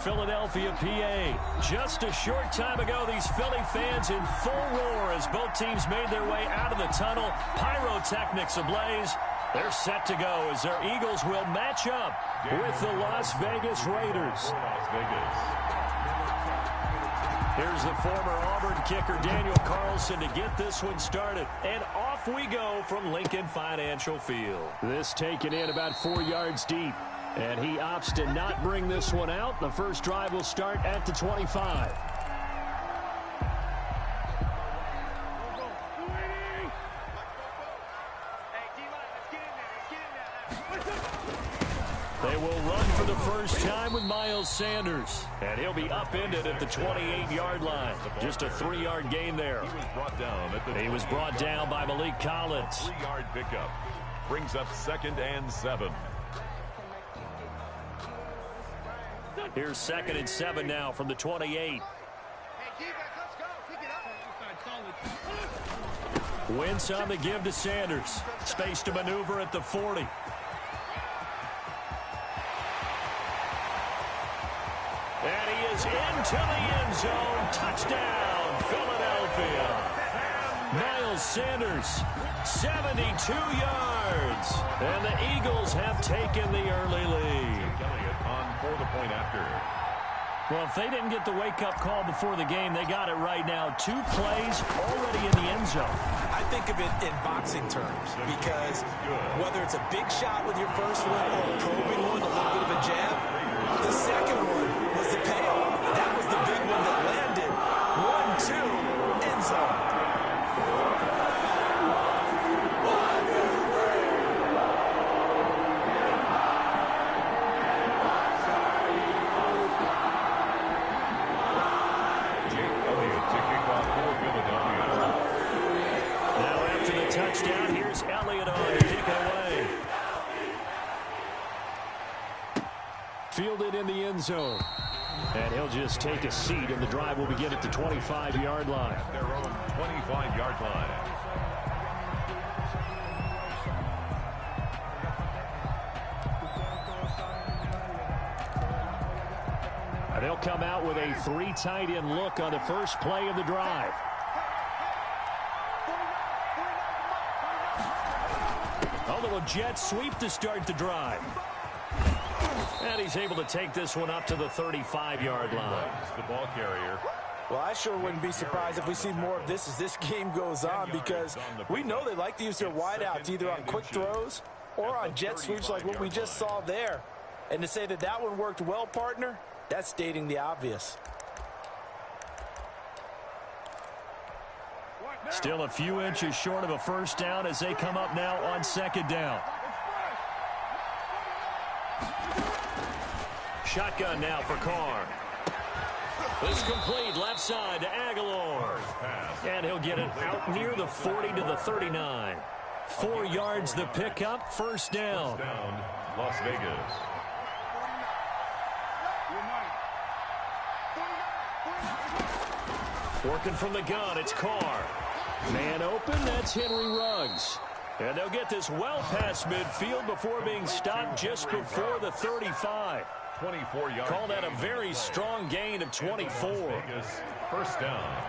Philadelphia, PA. Just a short time ago, these Philly fans in full roar as both teams made their way out of the tunnel. Pyrotechnics ablaze. They're set to go as their Eagles will match up with the Las Vegas Raiders. Here's the former Auburn kicker, Daniel Carlson, to get this one started. And off we go from Lincoln Financial Field. This taken in about 4 yards deep. And he opts to not bring this one out. The first drive will start at the 25. They will run for the first time with Miles Sanders. And he'll be upended at the 28-yard line. Just a 3-yard gain there. He was brought down by Malik Collins. 3-yard pickup. Brings up 2nd and 7. Here's 2nd and 7 now from the 28. Wentz on the give to Sanders. Space to maneuver at the 40. And he is into the end zone. Touchdown, Philadelphia. Miles Sanders, 72 yards. And the Eagles have taken the early lead. For the point after. Well, if they didn't get the wake-up call before the game, they got it right now. 2 plays already in the end zone. I think of it in boxing terms because whether it's a big shot with your first one or a probing one, a little bit of a jab, the second one was the payoff. That was the big one that landed. 1-2, end zone. Touchdown. Here's Elliott on to kick it away. Fielded in the end zone. And he'll just take a seat, and the drive will begin at the 25-yard line. At their own 25-yard line. And they'll come out with a 3 tight end look on the first play of the drive. A little jet sweep to start the drive. And he's able to take this one up to the 35-yard line. The ball carrier. Well, I sure wouldn't be surprised if we see more of this as this game goes on because we know they like to use their wideouts either on quick throws or on jet sweeps like what we just saw there. And to say that that one worked well, partner, that's stating the obvious. Still a few inches short of a first down as they come up now on 2nd down. Shotgun now for Carr. This complete left side to Aguilar. And he'll get it out near the 40 to the 39. 4 yards the pickup, first down. Las Vegas. Working from the gun, it's Carr. Man open, that's Henry Ruggs. And they'll get this well past midfield before being stopped just before the 35. 24 yards. Call that a very strong gain of 24. Vegas, first down.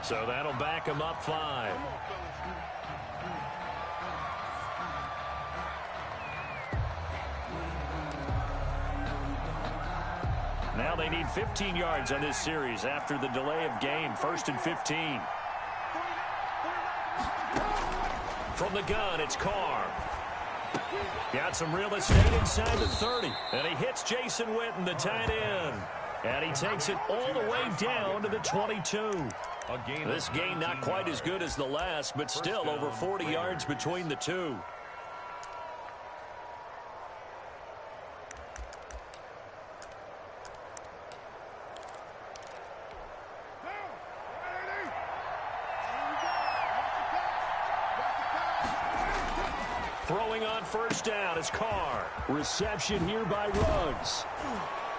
So that'll back him up 5. Now they need 15 yards on this series after the delay of game. 1st and 15. From the gun, it's Carr. Got some real estate inside the 30. And he hits Jason Witten, the tight end. And he takes it all the way down to the 22. This gain not quite as good as the last, but still over 40 yards between the two. Throwing on first down is Carr. Reception here by Ruggs.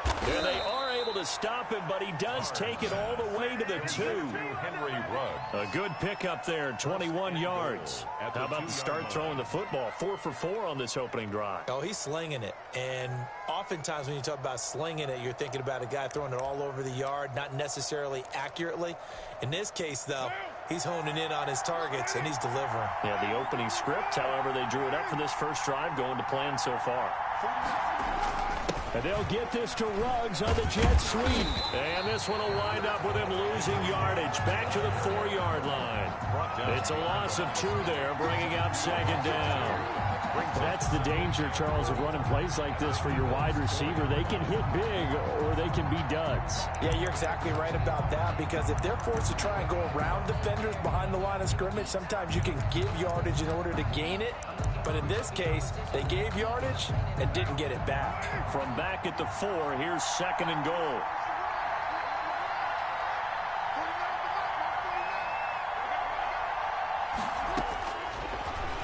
And they are able to stop him, but he does take it all the way to the 2. Henry Ruggs. A good pickup there, 21 yards. How about the start throwing the football? 4 for 4 on this opening drive. Oh, he's slinging it. And oftentimes when you talk about slinging it, you're thinking about a guy throwing it all over the yard, not necessarily accurately. In this case, though, he's honing in on his targets, and he's delivering. Yeah, the opening script, however, they drew it up for this first drive, going to plan so far. And they'll get this to Ruggs on the jet sweep. And this one will wind up with him losing yardage back to the 4-yard line. It's a loss of 2 there, bringing up second down. That's the danger, Charles, of running plays like this for your wide receiver. They can hit big or they can be duds. Yeah, you're exactly right about that, because if they're forced to try and go around defenders behind the line of scrimmage, sometimes you can give yardage in order to gain it. But in this case, they gave yardage and didn't get it back. From back at the 4, here's second and goal.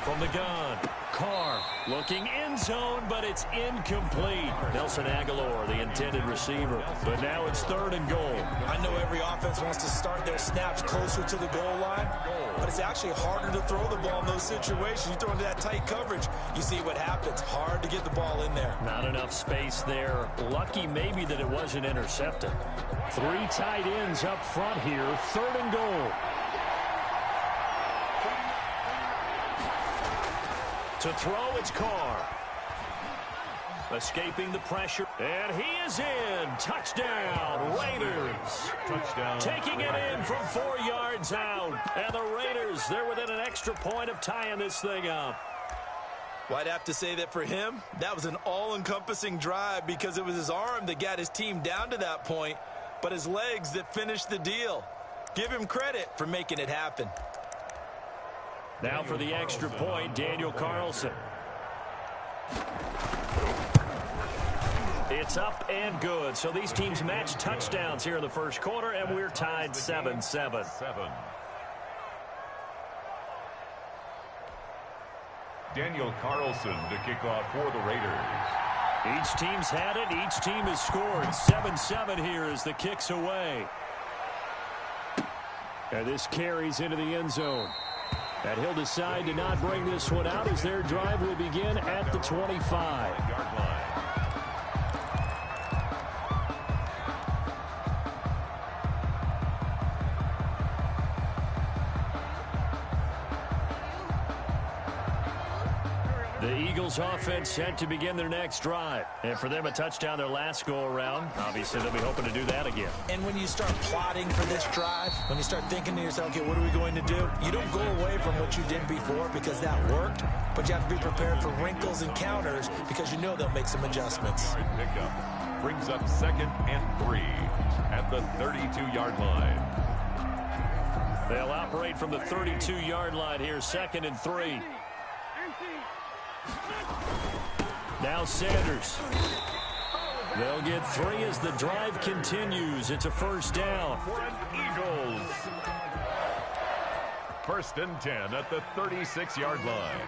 From the gun, Carr looking end zone, but it's incomplete. Nelson Aguilar, the intended receiver. But now it's third and goal. I know every offense wants to start their snaps closer to the goal line, but it's actually harder to throw the ball in those situations. You throw into that tight coverage, you see what happens. Hard to get the ball in there. Not enough space there. Lucky maybe that it wasn't intercepted. 3 tight ends up front here. Third and goal. To throw, it's Carr. Escaping the pressure. And he is in. Touchdown, Raiders. Touchdown. Taking it in from 4 yards out. And the Raiders, they're within an extra point of tying this thing up. Well, I'd have to say that for him, that was an all-encompassing drive, because it was his arm that got his team down to that point, but his legs that finished the deal. Give him credit for making it happen. Now for the extra point, Daniel Carlson. It's up and good. So these teams match touchdowns here in the first quarter, and we're tied 7-7. Daniel Carlson to kick off for the Raiders. Each team's had it. Each team has scored. 7-7 here as the kick's away. And this carries into the end zone. And he'll decide to not bring this one out as their drive will begin at the 25-yard line. The Eagles offense set to begin their next drive. And for them, a touchdown their last go-around. Obviously, they'll be hoping to do that again. And when you start plotting for this drive, when you start thinking to yourself, okay, what are we going to do? You don't go away from what you did before because that worked, but you have to be prepared for wrinkles and counters because you know they'll make some adjustments. Pickup brings up 2nd and 3 at the 32-yard line. They'll operate from the 32-yard line here, 2nd and 3. Now Sanders. They'll get 3 as the drive continues. It's a first down. Eagles. 1st and 10 at the 36-yard line.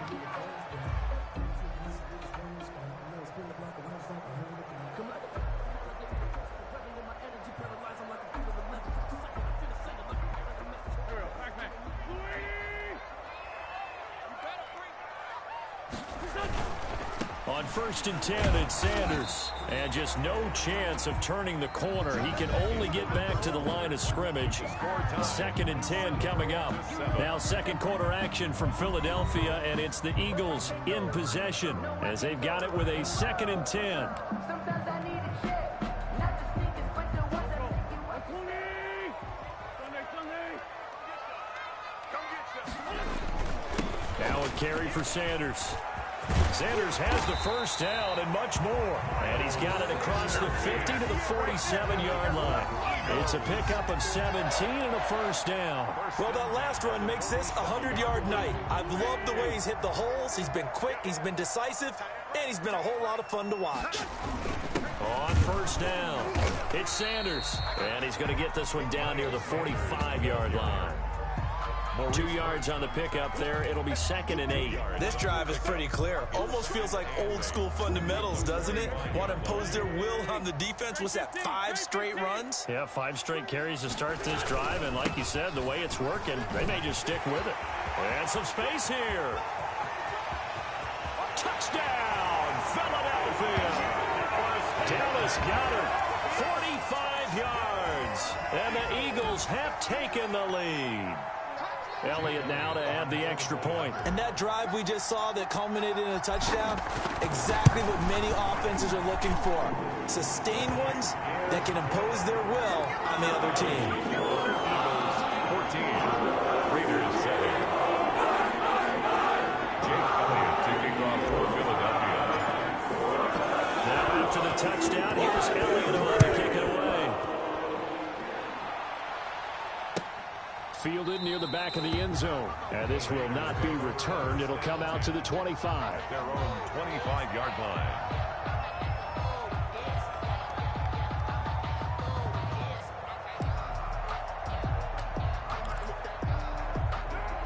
On 1st and 10, it's Sanders. And just no chance of turning the corner. He can only get back to the line of scrimmage. 2nd and 10 coming up. Now second quarter action from Philadelphia, and it's the Eagles in possession as they've got it with a 2nd and 10. Now a carry for Sanders. Sanders has the first down and much more. And he's got it across the 50 to the 47-yard line. It's a pickup of 17 and a first down. Well, that last run makes this a 100-yard night. I've loved the way he's hit the holes. He's been quick, he's been decisive, and he's been a whole lot of fun to watch. On first down, it's Sanders. And he's going to get this one down near the 45-yard line. 2 yards on the pickup there. It'll be 2nd and 8. This drive is pretty clear. Almost feels like old school fundamentals, doesn't it? Want to impose their will on the defense. What's that, 5 straight runs? Yeah, 5 straight carries to start this drive. And like you said, the way it's working, they may just stick with it. And some space here. Touchdown, Philadelphia. Dallas got it. 45 yards. And the Eagles have taken the lead. Elliott now to add the extra point. And that drive we just saw that culminated in a touchdown, exactly what many offenses are looking for. Sustained ones that can impose their will on the other team. 14, Raiders 7. Jake Elliott taking off for Philadelphia. Now after the touchdown, here's Elliott who to kick it away. Fielded near the back of the end zone. And this will not be returned. It'll come out to the 25. Their own 25-yard line.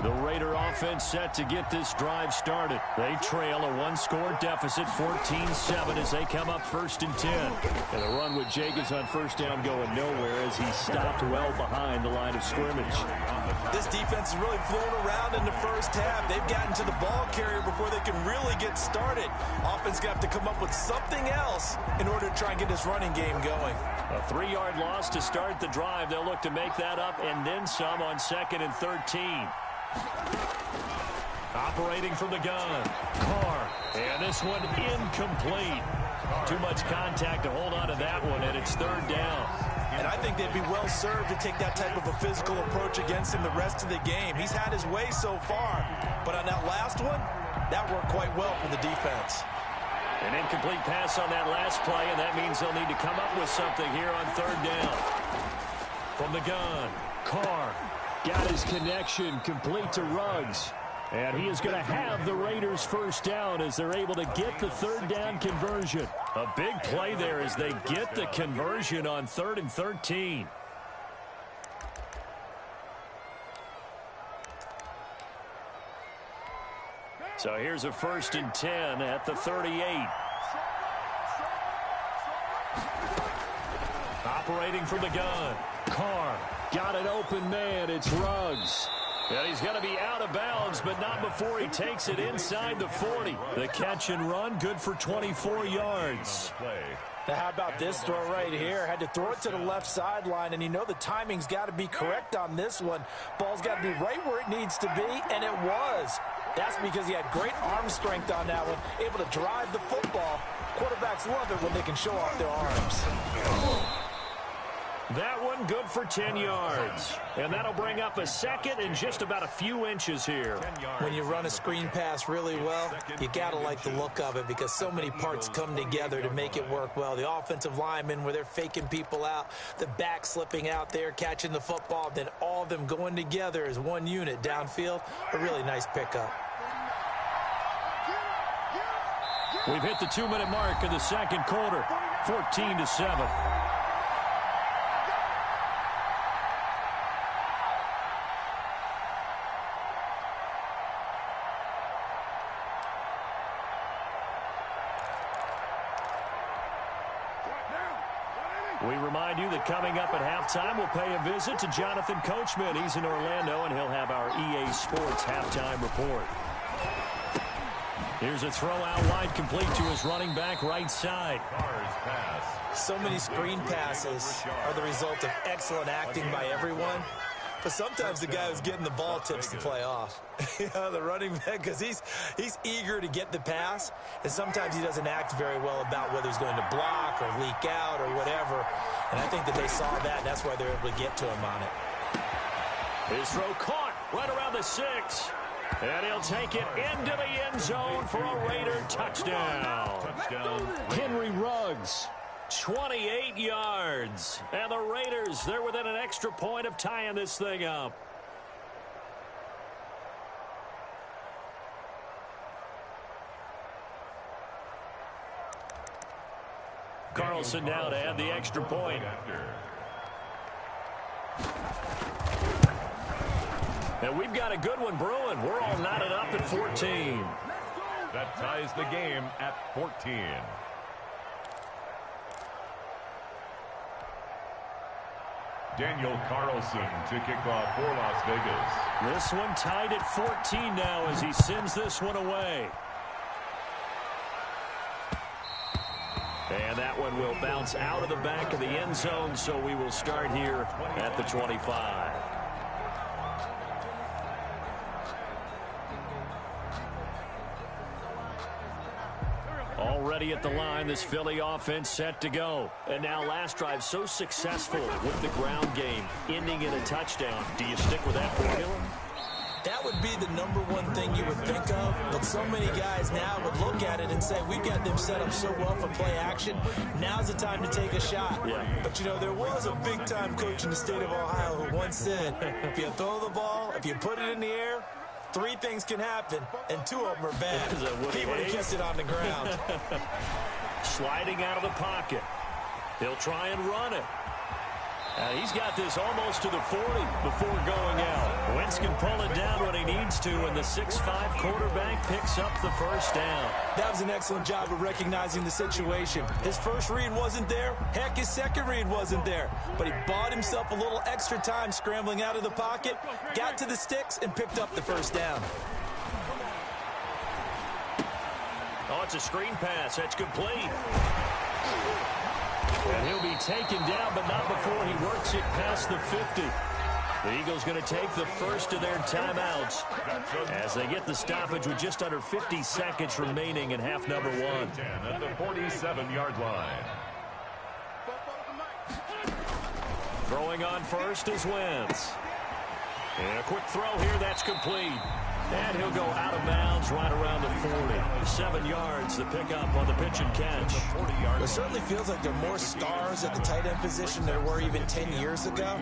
The Raider offense set to get this drive started. They trail a 1-score deficit, 14-7, as they come up 1st and 10. And the run with Jacobs on 1st down going nowhere as he stopped well behind the line of scrimmage. This defense is really flown around in the first half. They've gotten to the ball carrier before they can really get started. Offense got to come up with something else in order to try and get this running game going. A 3-yard loss to start the drive. They'll look to make that up and then some on 2nd and 13. Operating from the gun, Carr, and this one incomplete. Too much contact to hold on to that one, and it's 3rd down. And I think they'd be well served to take that type of a physical approach against him the rest of the game. He's had his way so far, but on that last one, that worked quite well for the defense. An incomplete pass on that last play, and that means they'll need to come up with something here on 3rd down. From the gun, Carr. Got his connection complete to Ruggs. And he is going to have the Raiders' 1st down as they're able to get the 3rd down conversion. A big play there as they get the conversion on 3rd and 13. So here's a 1st and 10 at the 38. Operating from the gun, Carr. Got an open man. It's Ruggs. And he's going to be out of bounds, but not before he takes it inside the 40. The catch and run, good for 24 yards. Now, how about this throw right here? Had to throw it to the left sideline, and you know the timing's got to be correct on this one. Ball's got to be right where it needs to be, and it was. That's because he had great arm strength on that one, able to drive the football. Quarterbacks love it when they can show off their arms. That one good for 10 yards. And that'll bring up a 2nd and just about a few inches here. When you run a screen pass really well, you got to like the look of it because so many parts come together to make it work well. The offensive linemen where they're faking people out, the back slipping out there, catching the football, then all of them going together as one unit downfield. A really nice pickup. We've hit the 2-minute mark of the 2nd quarter, 14-7. We remind you that coming up at halftime, we'll pay a visit to Jonathan Coachman. He's in Orlando, and he'll have our EA Sports halftime report. Here's a throw out wide, complete to his running back right side. So many screen passes are the result of excellent acting by everyone. But sometimes the guy who's getting the ball tips the play off. The running back, because he's eager to get the pass, and sometimes he doesn't act very well about whether he's going to block or leak out or whatever. And I think that they saw that, and that's why they're able to get to him on it. His throw caught right around the 6. And he'll take it into the end zone for a Raider touchdown. Henry Ruggs. 28 yards. And the Raiders, they're within an extra point of tying this thing up. Carlson now to add the extra point. And we've got a good one brewing. We're all knotted up at 14. That ties the game at 14. Daniel Carlson to kick off for Las Vegas. This one tied at 14 now as he sends this one away. And that one will bounce out of the back of the end zone, so we will start here at the 25. Already at the line, this Philly offense set to go. And now last drive so successful with the ground game, ending in a touchdown. Do you stick with that formula? That would be the number one thing you would think of, but so many guys now would look at it and say, we've got them set up so well for play action. Now's the time to take a shot. Yeah. But, you know, there was a big-time coach in the state of Ohio who once said, if you throw the ball, if you put it in the air, 3 things can happen, and 2 of them are bad. He would have kept it on the ground. Sliding out of the pocket. He'll try and run it. And he's got this almost to the 40 before going out. Wentz can pull it down when he needs to, and the 6'5" quarterback picks up the first down. That was an excellent job of recognizing the situation. His first read wasn't there. Heck, his second read wasn't there. But he bought himself a little extra time scrambling out of the pocket, got to the sticks, and picked up the first down. Oh, it's a screen pass. That's complete. And he'll be taken down, but not before he works it past the 50. The Eagles going to take the first of their timeouts as they get the stoppage with just under 50 seconds remaining in half number 1. At the 47-yard line. Throwing on first is Wentz. And a quick throw here, that's complete. And he'll go out of bounds right around the 40. 7 yards, the pickup on the pitch and catch. It certainly feels like there are more stars at the tight end position than there were even 10 years ago.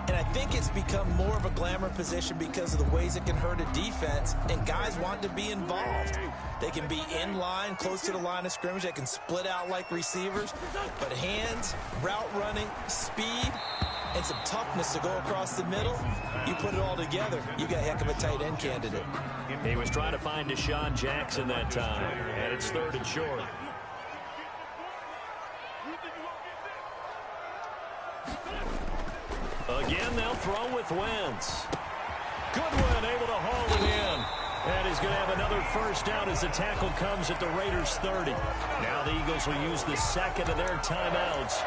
And I think it's become more of a glamour position because of the ways it can hurt a defense, and guys want to be involved. They can be in line, close to the line of scrimmage. They can split out like receivers. But hands, route running, speed, and some toughness to go across the middle, you put it all together, you got a heck of a tight end candidate. He was trying to find Deshaun Jackson that time, and it's 3rd and short. Again, they'll throw with Wentz. Goodwin able to haul it in. And he's going to have another first down as the tackle comes at the Raiders' 30. Now the Eagles will use the second of their timeouts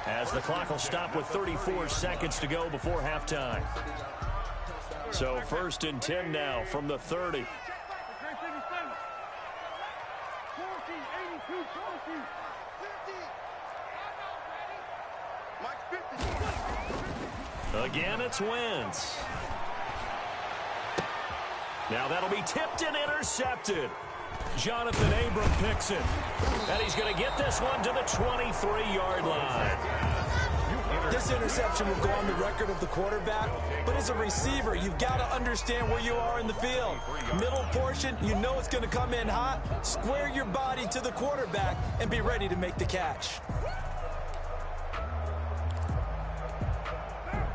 as the clock will stop with 34 seconds to go before halftime. So 1st and 10 now from the 30. Again, it's Wentz. Now that'll be tipped and intercepted. Jonathan Abram picks it. And he's going to get this one to the 23-yard line. This interception will go on the record of the quarterback, but as a receiver, you've got to understand where you are in the field. Middle portion, you know it's going to come in hot. Square your body to the quarterback and be ready to make the catch.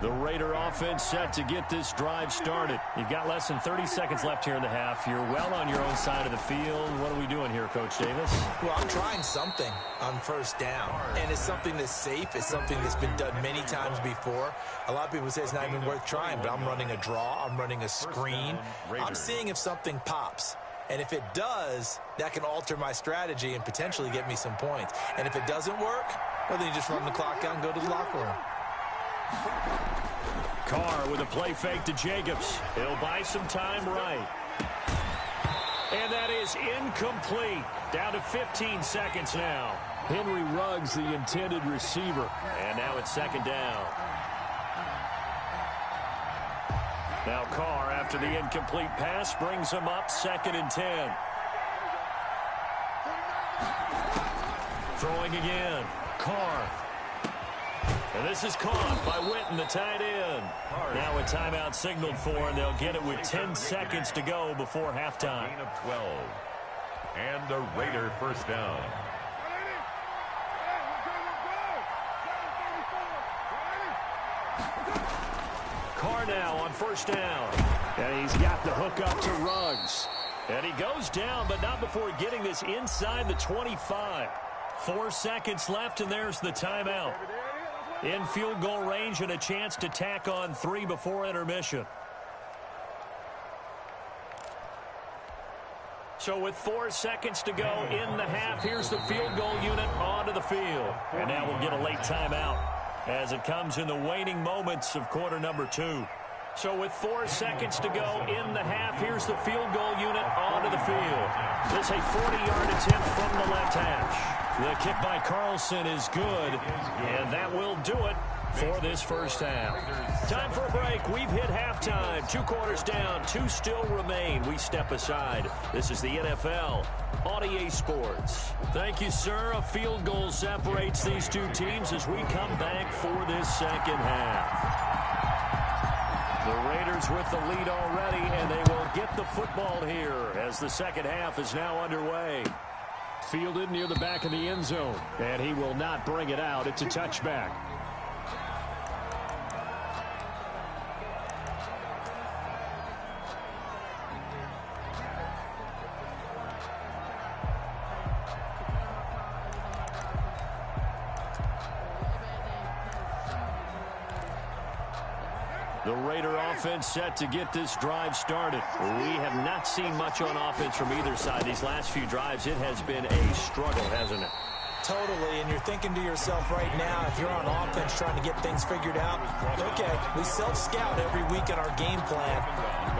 The Raider offense set to get this drive started. You've got less than 30 seconds left here in the half. You're well on your own side of the field. What are we doing here, Coach Davis? Well, I'm trying something on first down, and it's something that's safe. It's something that's been done many times before. A lot of people say it's not even worth trying, but I'm running a draw. I'm running a screen. I'm seeing if something pops. And if it does, that can alter my strategy and potentially get me some points. And if it doesn't work, well, then you just run the clock out and go to the locker room. Carr with a play fake to Jacobs. He'll buy some time right. And that is incomplete. Down to 15 seconds now. Henry Ruggs, the intended receiver. And now it's 2nd down. Now Carr, after the incomplete pass, brings him up 2nd and 10. Throwing again. Carr. And this is caught by Witten, the tight end. Now a timeout signaled for, and they'll get it with 10 seconds to go before halftime. Gain of 12. And the Raider first down. Carr now on first down. And he's got the hook up to Ruggs. And he goes down, but not before getting this inside the 25. 4 seconds left, and there's the timeout. In field goal range and a chance to tack on 3 before intermission. So with 4 seconds to go in the half, here's the field goal unit onto the field. And now we'll get a late timeout as it comes in the waning moments of quarter number 2. So with 4 seconds to go in the half, here's the field goal unit onto the field. This is a 40-yard attempt from the left hash. The kick by Carlson is good, and that will do it for this first half. Time for a break. We've hit halftime. 2 quarters down, 2 still remain. We step aside. This is the NFL on EA Sports. Thank you, sir. A field goal separates these 2 teams as we come back for this second half. The Raiders with the lead already, and they will get the football here as the second half is now underway. Fielded near the back of the end zone, and he will not bring it out. It's a touchback. The Raider offense set to get this drive started. We have not seen much on offense from either side. These last few drives, it has been a struggle, hasn't it? Totally, and you're thinking to yourself right now, if you're on offense trying to get things figured out, okay, we self-scout every week in our game plan.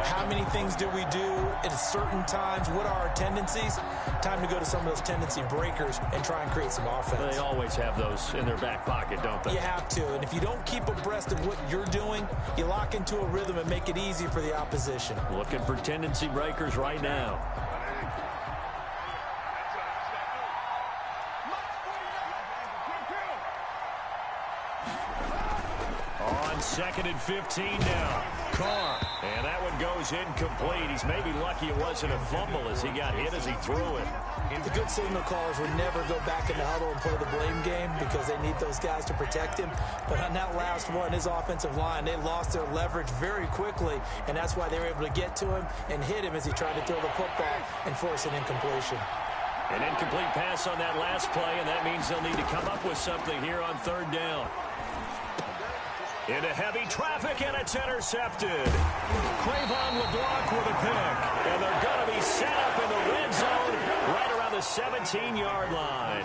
How many things do we do at certain times? What are our tendencies? Time to go to some of those tendency breakers and try and create some offense. They always have those in their back pocket, don't they? You have to, and if you don't keep abreast of what you're doing, you lock into a rhythm and make it easy for the opposition. Looking for tendency breakers right now. On 2nd and 15 now. Carr. And that one goes incomplete. He's maybe lucky it wasn't a fumble as he got hit as he threw it. The good signal callers would never go back in the huddle and play the blame game because they need those guys to protect him. But on that last one, his offensive line, they lost their leverage very quickly, and that's why they were able to get to him and hit him as he tried to throw the football and force an incompletion. An incomplete pass on that last play, and that means they'll need to come up with something here on 3rd down. Into heavy traffic, and it's intercepted. Cravon LeBlanc with a pick. And they're going to be set up in the red zone right around the 17-yard line.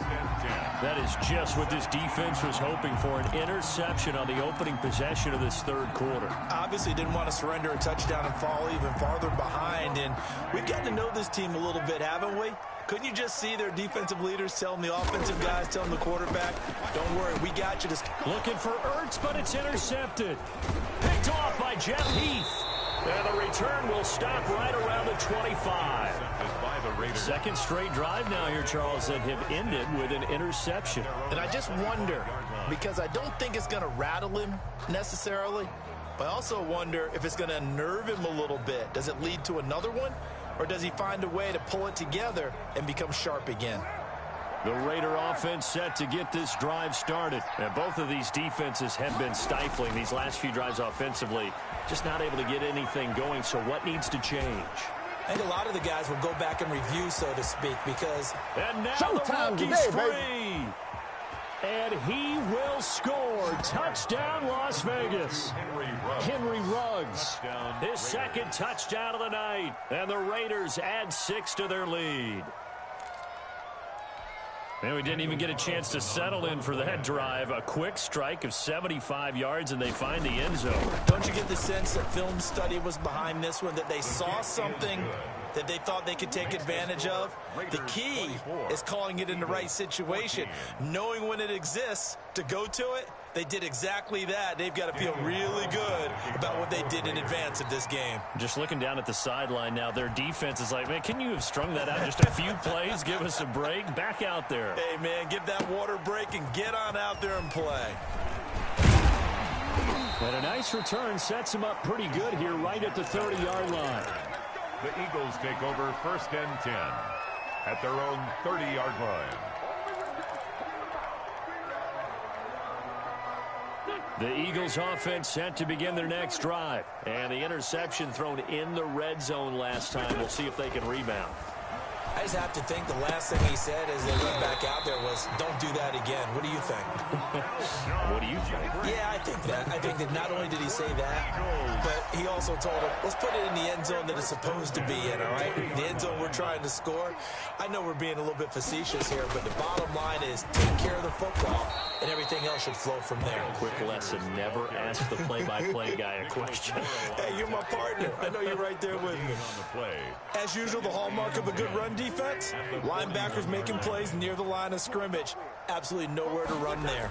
That is just what this defense was hoping for, an interception on the opening possession of this 3rd quarter. Obviously didn't want to surrender a touchdown and fall even farther behind. And we've gotten to know this team a little bit, haven't we? Couldn't you just see their defensive leaders telling the offensive guys, telling the quarterback, don't worry, we got you. Just looking for Ertz, but it's intercepted. Picked off by Jeff Heath. And the return will stop right around the 25. 2nd straight drive now here, Charles, that have ended with an interception. And I just wonder, because I don't think it's going to rattle him necessarily, but I also wonder if it's going to unnerve him a little bit. Does it lead to another one? Or does he find a way to pull it together and become sharp again? The Raider offense set to get this drive started. And both of these defenses have been stifling these last few drives offensively. Just not able to get anything going. So what needs to change? I think a lot of the guys will go back and review, so to speak, because... And now the rookie's free. And he will score. Touchdown, Las Vegas. Henry Ruggs. His 2nd touchdown of the night. And the Raiders add 6 to their lead. And we didn't even get a chance to settle in for that drive. A quick strike of 75 yards, and they find the end zone. Don't you get the sense that film study was behind this one, that they saw something that they thought they could take advantage of? The key is calling it in the right situation, knowing when it exists to go to it. They did exactly that. They've got to feel really good about what they did in advance of this game. Just looking down at the sideline now, their defense is like, man, can you have strung that out just a few plays? Give us a break. Back out there. Hey, man, give that water break and get on out there and play. And a nice return sets him up pretty good here right at the 30-yard line. The Eagles take over 1st and 10 at their own 30-yard line. The Eagles offense set to begin their next drive. And the interception thrown in the red zone last time. We'll see if they can rebound. I just have to think the last thing he said as they went back out there was, don't do that again. What do you think? What do you think? Yeah, I think that. I think that not only did he say that, but he also told him, let's put it in the end zone that it's supposed to be in, all right? The end zone we're trying to score. I know we're being a little bit facetious here, but the bottom line is take care of the football, and everything else should flow from there. Quick lesson, never ask the play-by-play guy a question. Hey, you're my partner. I know you're right there with me. As usual, the hallmark of a good run defense, linebackers making plays near the line of scrimmage. Absolutely nowhere to run there.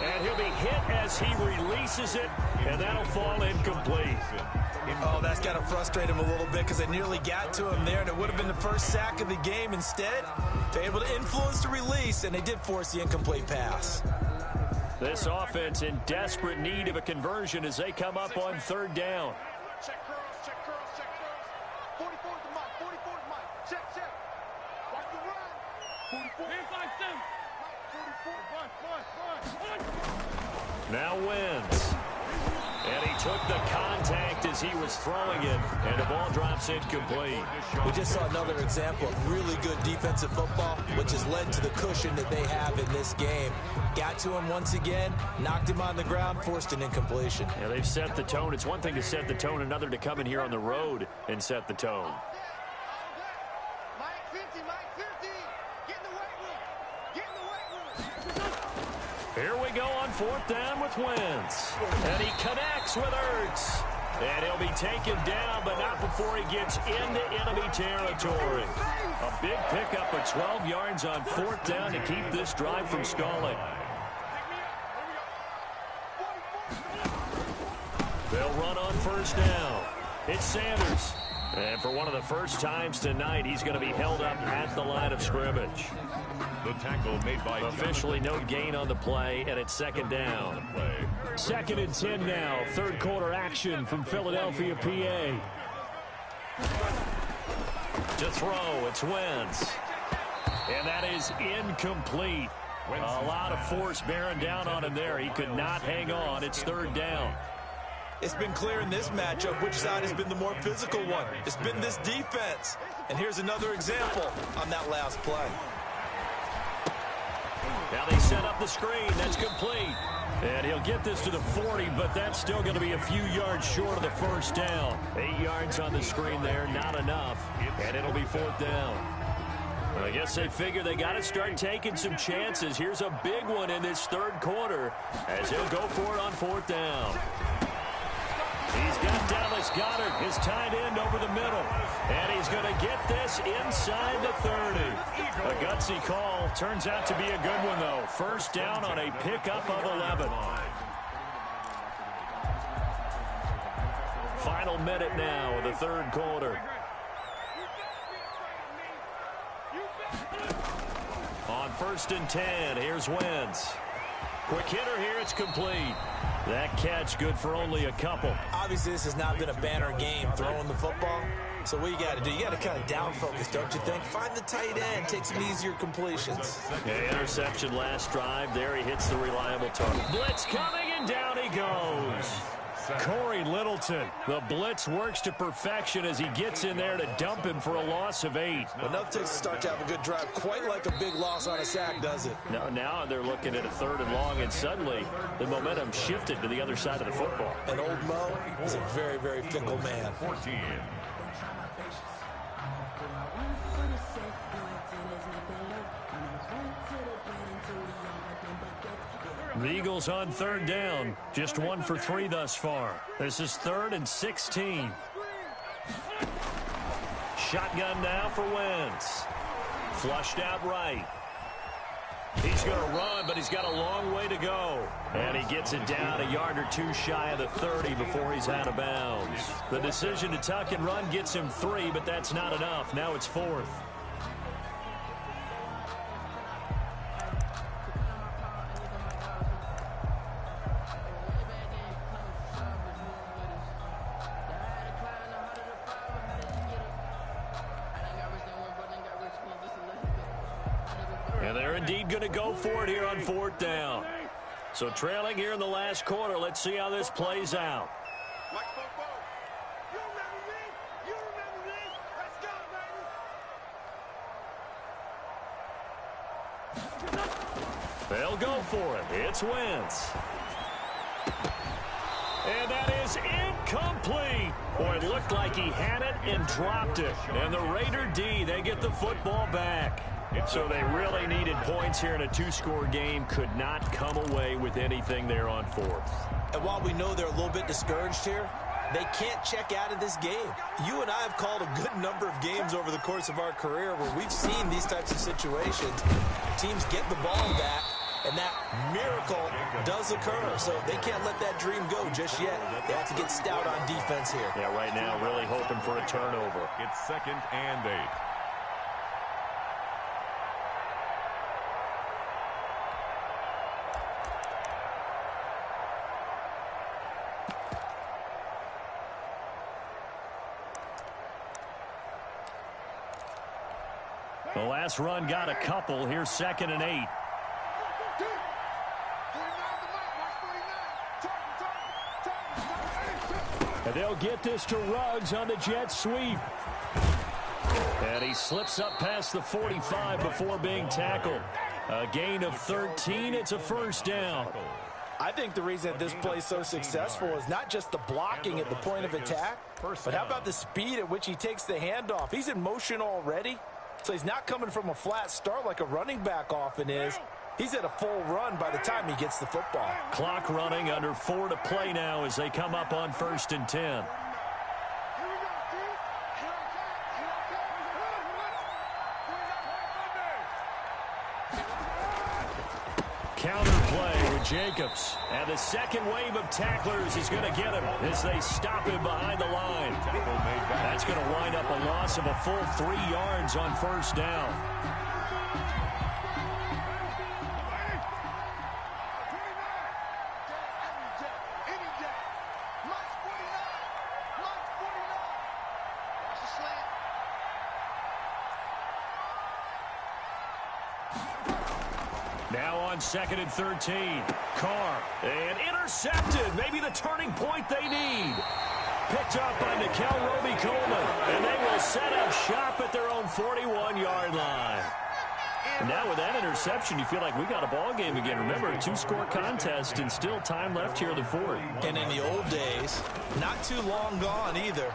And he'll be hit as he releases it, and that'll fall incomplete. Oh, that's got to frustrate him a little bit because they nearly got to him there, and it would have been the first sack of the game. Instead, they're able to influence the release, and they did force the incomplete pass. This offense in desperate need of a conversion as they come up on third down. Check curls, check curls, check curls. 44 is the mic, 44 is the mic. Check, check. Watch the run. 44. Inside 7. 44. Run. Now wins. And he took the contact as he was throwing it, and the ball drops incomplete. We just saw another example of really good defensive football, which has led to the cushion that they have in this game. Got to him once again, knocked him on the ground, forced an incompletion. Yeah, they've set the tone. It's one thing to set the tone, another to come in here on the road and set the tone. Mike 50, Mike 50. Get in the weight room. Get in the weight room. Here we go on fourth down with Wentz. And he connects with Ertz. And he'll be taken down, but not before he gets into enemy territory. A big pickup of 12 yards on fourth down to keep this drive from stalling. They'll run on first down. It's Sanders. And for one of the first times tonight, he's going to be held up at the line of scrimmage. The tackle made by Officially no gain on the play, and it's second down. Second and 10 now. Third quarter action from Philadelphia, PA. To throw, it's Wentz. And that is incomplete. A lot of force bearing down on him there. He could not hang on. It's third down. It's been clear in this matchup which side has been the more physical one. It's been this defense. And here's another example on that last play. Now they set up the screen. That's complete. And he'll get this to the 40, but that's still going to be a few yards short of the first down. 8 yards on the screen there, not enough. And it'll be fourth down. I guess they figure they got to start taking some chances. Here's a big one in this third quarter as he'll go for it on fourth down. He's got Dallas Goedert, his tight end, over the middle. And he's going to get this inside the 30. A gutsy call. Turns out to be a good one, though. First down on a pickup of 11. Final minute now of the third quarter. On first and 10, here's Wentz. Quick hitter here, it's complete. That catch good for only a couple. Obviously, this has not been a banner game throwing the football. So what you got to do, you got to kind of down focus, don't you think? Find the tight end, take some easier completions. Okay, interception last drive. There he hits the reliable target. Blitz coming, and down he goes. Corey Littleton. The blitz works to perfection as he gets in there to dump him for a loss of 8. Enough to start to have a good drive, quite like a big loss on a sack, does it? Now they're looking at a third and long, and suddenly the momentum shifted to the other side of the football. And old Mo is a very, very fickle man. 14. The Eagles on third down. Just 1 for 3 thus far. This is 3rd and 16. Shotgun now for Wentz. Flushed out right. He's going to run, but he's got a long way to go. And he gets it down a yard or two shy of the 30 before he's out of bounds. The decision to tuck and run gets him 3, but that's not enough. Now it's 4th. And they're indeed going to go for it here on 4th down. So trailing here in the last quarter. Let's see how this plays out. You remember this? Let's go, baby. They'll go for it. It's Wentz. And that is incomplete. Boy, it looked like he had it and dropped it. And the Raider D, they get the football back. So they really needed points here in a 2-score game. Could not come away with anything there on 4th. And while we know they're a little bit discouraged here, they can't check out of this game. You and I have called a good number of games over the course of our career where we've seen these types of situations. Teams get the ball back, and that miracle does occur. So they can't let that dream go just yet. They have to get stout on defense here. Yeah, right now really hoping for a turnover. It's 2nd and 8. The last run got a couple. Here's 2nd and 8. And they'll get this to Ruggs on the jet sweep. And he slips up past the 45 before being tackled. A gain of 13. It's a 1st down. I think the reason that this play is so successful is not just the blocking at the point of attack, but how about the speed at which he takes the handoff? He's in motion already, so he's not coming from a flat start like a running back often is. He's at a full run by the time he gets the football. Clock running, under 4 to play now as they come up on 1st and 10. Counter play with Jacobs. And the second wave of tacklers is going to get him as they stop him behind the line. That's going to wind up a loss of a full 3 yards on 1st down. Now on 2nd and 13. Carr. And intercepted. Maybe the turning point they need. Picked up by Nickel Roby-Coleman. And they will set up shop at their own 41-yard line. And now with that interception, you feel like we got a ball game again. Remember, a 2-score contest and still time left here in the 4th. And in the old days, not too long gone either.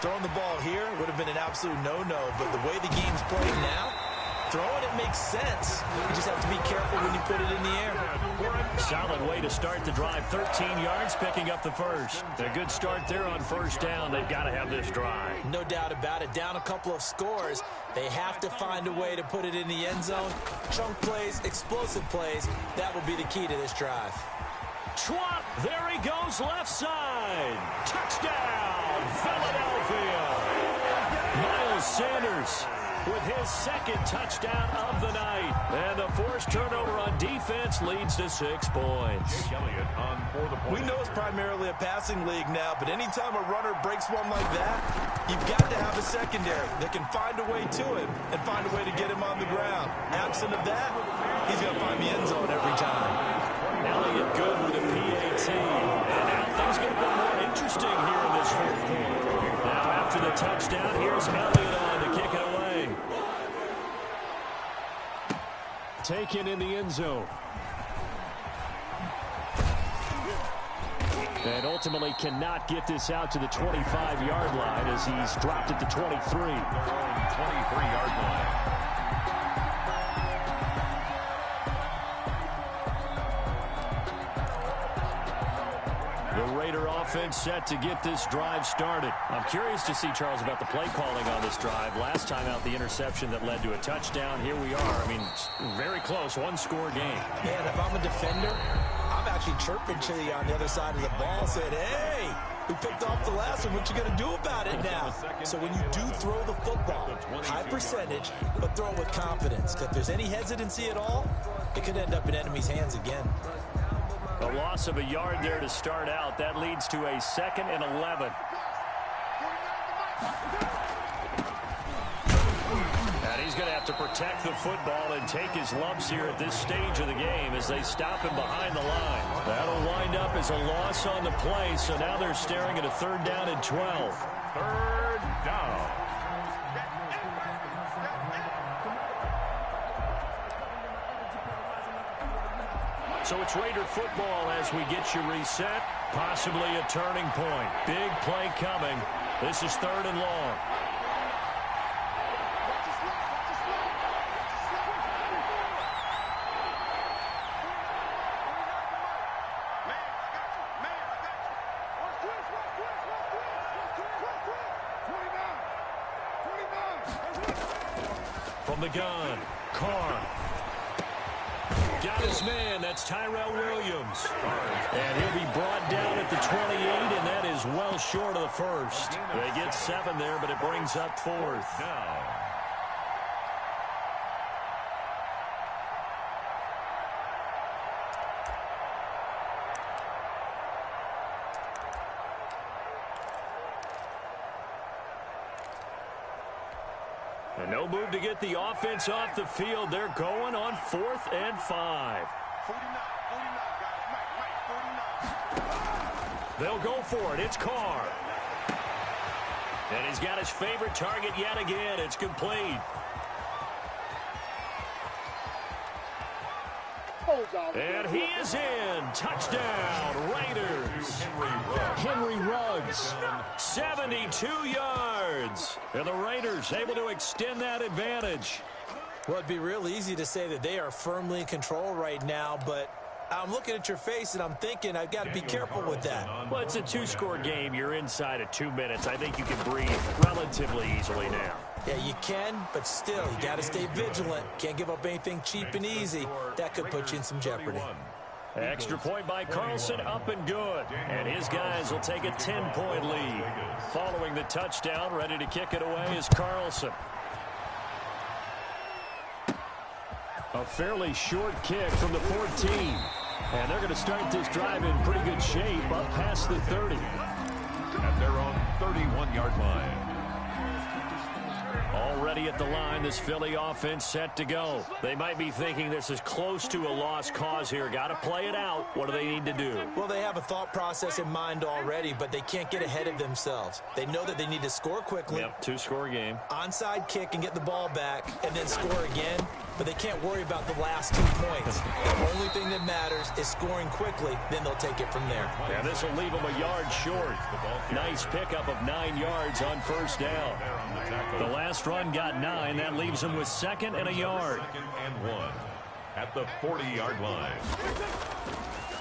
Throwing the ball here would have been an absolute no-no. But the way the game's played now, throwing it makes sense. You just have to be careful when you put it in the air. Solid way to start the drive. 13 yards, picking up the 1st. A good start there on 1st down. They've got to have this drive. No doubt about it. Down a couple of scores. They have to find a way to put it in the end zone. Chunk plays, explosive plays. That will be the key to this drive. Schwab, there he goes, left side. Touchdown, Philadelphia. Miles Sanders with his 2nd touchdown of the night. And the forced turnover on defense leads to 6 points. We know it's primarily a passing league now, but anytime a runner breaks one like that, you've got to have a secondary that can find a way to him and find a way to get him on the ground. Absent of that, he's going to find the end zone every time. Elliott good with a PAT. And now things get a bit more interesting here in this 4th quarter. Now after the touchdown, here's Elliott on to kick it away. Taken in the end zone. And ultimately cannot get this out to the 25-yard line as he's dropped at the 23. 23-yard line. The Raider offense set to get this drive started. I'm curious to see, Charles, about the play calling on this drive. Last time out, the interception that led to a touchdown. Here we are. I mean, very close, 1-score game. Man, if I'm a defender, I'm actually chirping to you on the other side of the ball, saying, hey, we picked off the last one. What you going to do about it now? So when you do throw the football, high percentage, but throw it with confidence. If there's any hesitancy at all, it could end up in enemy's hands again. A loss of a yard there to start out. That leads to a 2nd and 11. And And he's going to have to protect the football and take his lumps here at this stage of the game as they stop him behind the line. That'll wind up as a loss on the play, so now they're staring at a 3rd down and 12. 3rd down. So it's Raider football as we get you reset. Possibly a turning point. Big play coming. This is 3rd and long. From the gun, Carr. Got his man. That's Tyrell Williams. And he'll be brought down at the 28, and that is well short of the first. They get 7 there, but it brings up 4th. Now. And no move to get the offense off the field. They're going on 4th and 5. 49, guys. Mike, 49. They'll go for it. It's Carr. And he's got his favorite target yet again. It's complete. And he is in. Touchdown, Raiders. Henry Ruggs, 72 yards. And the Raiders able to extend that advantage. Well, it'd be real easy to say that they are firmly in control right now, but I'm looking at your face and I'm thinking I've got to be careful with that. Well, it's a 2-score game. You're inside of 2 minutes. I think you can breathe relatively easily now. Yeah, you can, but still, you got to stay vigilant. Can't give up anything cheap and easy. That could put you in some jeopardy. Extra point by Carlson, up and good. And his guys will take a 10-point lead. Following the touchdown, ready to kick it away is Carlson. A fairly short kick from the 14. And they're going to start this drive in pretty good shape up past the 30. At their own 31-yard line. Already at the line, this Philly offense set to go. They might be thinking this is close to a lost cause here. Got to play it out. What do they need to do? Well, they have a thought process in mind already, but they can't get ahead of themselves. They know that they need to score quickly. Yep, 2-score game. Onside kick and get the ball back and then score again, but they can't worry about the last 2 points. The only thing that matters is scoring quickly, then they'll take it from there. Yeah, this will leave them a yard short. Nice pickup of 9 yards on 1st down. The last run got 9. That leaves them with 2nd and a yard. 2nd and 1 at the 40-yard line.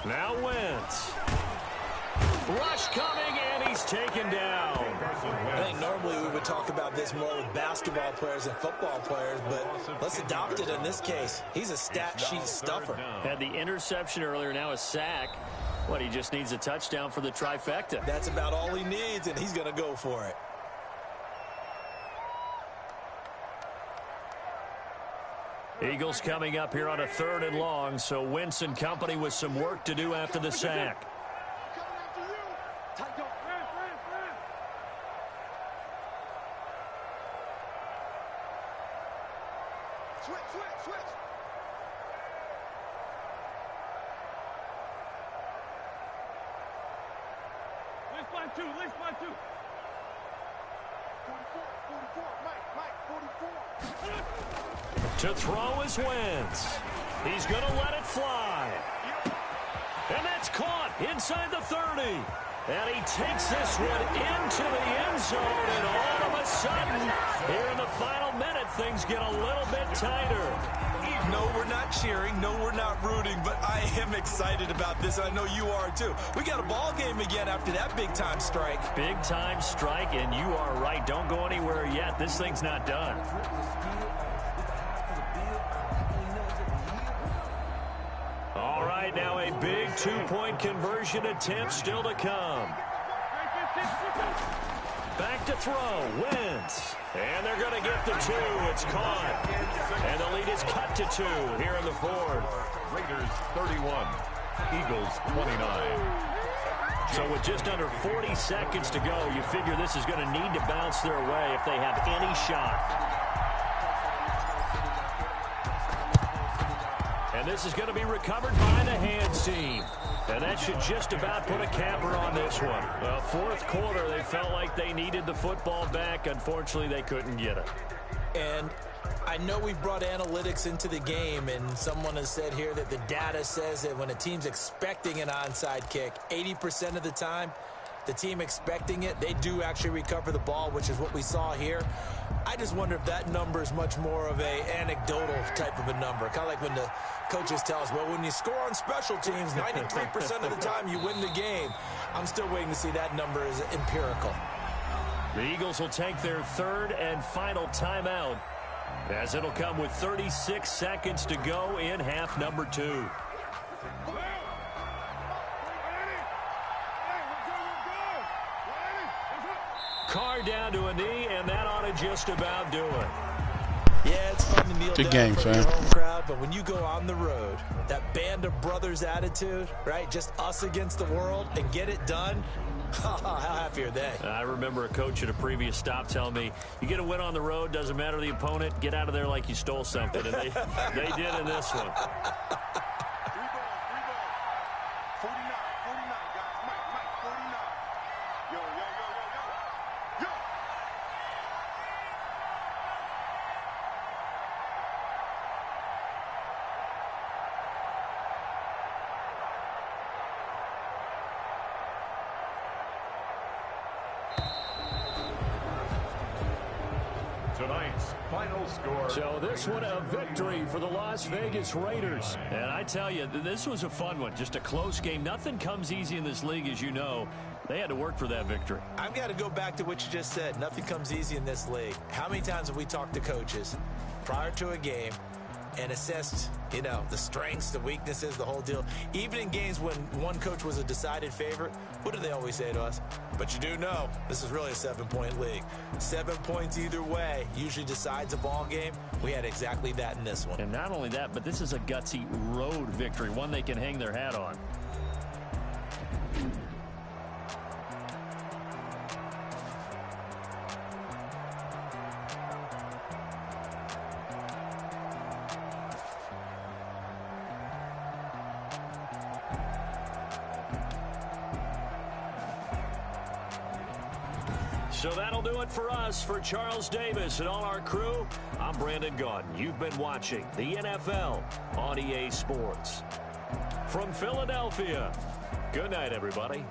Now Wentz. Rush coming, and he's taken down. I think normally we would talk about this more with basketball players and football players, but let's adopt it in this case. He's a stat sheet stuffer. Had the interception earlier, now a sack. What, he just needs a touchdown for the trifecta. That's about all he needs, and he's going to go for it. Eagles coming up here on a 3rd and long, so Wentz and company with some work to do after the sack. Coming after you. Tight go. Switch. Least by two. 44. Mike, 44. To throw is Wentz. He's going to let it fly. And that's caught inside the 30. And he takes this one into the end zone. And all of a sudden, here in the final minute, things get a little bit tighter. No, we're not cheering. No, we're not rooting. But I am excited about this. I know you are, too. We got a ball game again after that big-time strike. Big-time strike, and you are right. Don't go anywhere yet. This thing's not done. All right, now a big 2-point conversion attempt still to come. Back to throw, Wentz. And they're going to get the 2. It's caught. And the lead is cut to 2 here in the 4th. Raiders 31, Eagles 29. So with just under 40 seconds to go, you figure this is going to need to bounce their way if they have any shot. And this is going to be recovered by the hands team. And that should just about put a capper on this one. Well, fourth quarter, they felt like they needed the football back. Unfortunately, they couldn't get it. And I know we've brought analytics into the game, and someone has said here that the data says that when a team's expecting an onside kick, 80% of the time, the team expecting it, they do actually recover the ball, which is what we saw here. I just wonder if that number is much more of a anecdotal type of a number. Kind of like when the coaches tell us, well, when you score on special teams, 93% of the time you win the game. I'm still waiting to see that number is empirical. The Eagles will take their third and final timeout, as it'll come with 36 seconds to go in half number 2. Carr down to a knee, and that ought to just about do it. Yeah, it's fun to kneel Good down game, for fam. your home crowd, but when you go on the road, that band of brothers attitude, right? Just us against the world and get it done. How happy are they? I remember a coach at a previous stop telling me, you get a win on the road, doesn't matter the opponent, get out of there like you stole something. And they did in this one. 49, guys. Mike, 49. Yo. Tonight's final score. So this one a victory for the Las Vegas Raiders. And I tell you, this was a fun one. Just a close game. Nothing comes easy in this league, as you know. They had to work for that victory. I've got to go back to what you just said. Nothing comes easy in this league. How many times have we talked to coaches prior to a game and assessed, the strengths, the weaknesses, the whole deal? Even in games when one coach was a decided favorite, what do they always say to us? But you do know, this is really a 7-point league. 7 points either way usually decides a ball game. We had exactly that in this one. And not only that, but this is a gutsy road victory, one they can hang their hat on. So that'll do it for us. For Charles Davis and all our crew, I'm Brandon Gaudin. You've been watching the NFL on EA Sports. From Philadelphia, good night, everybody.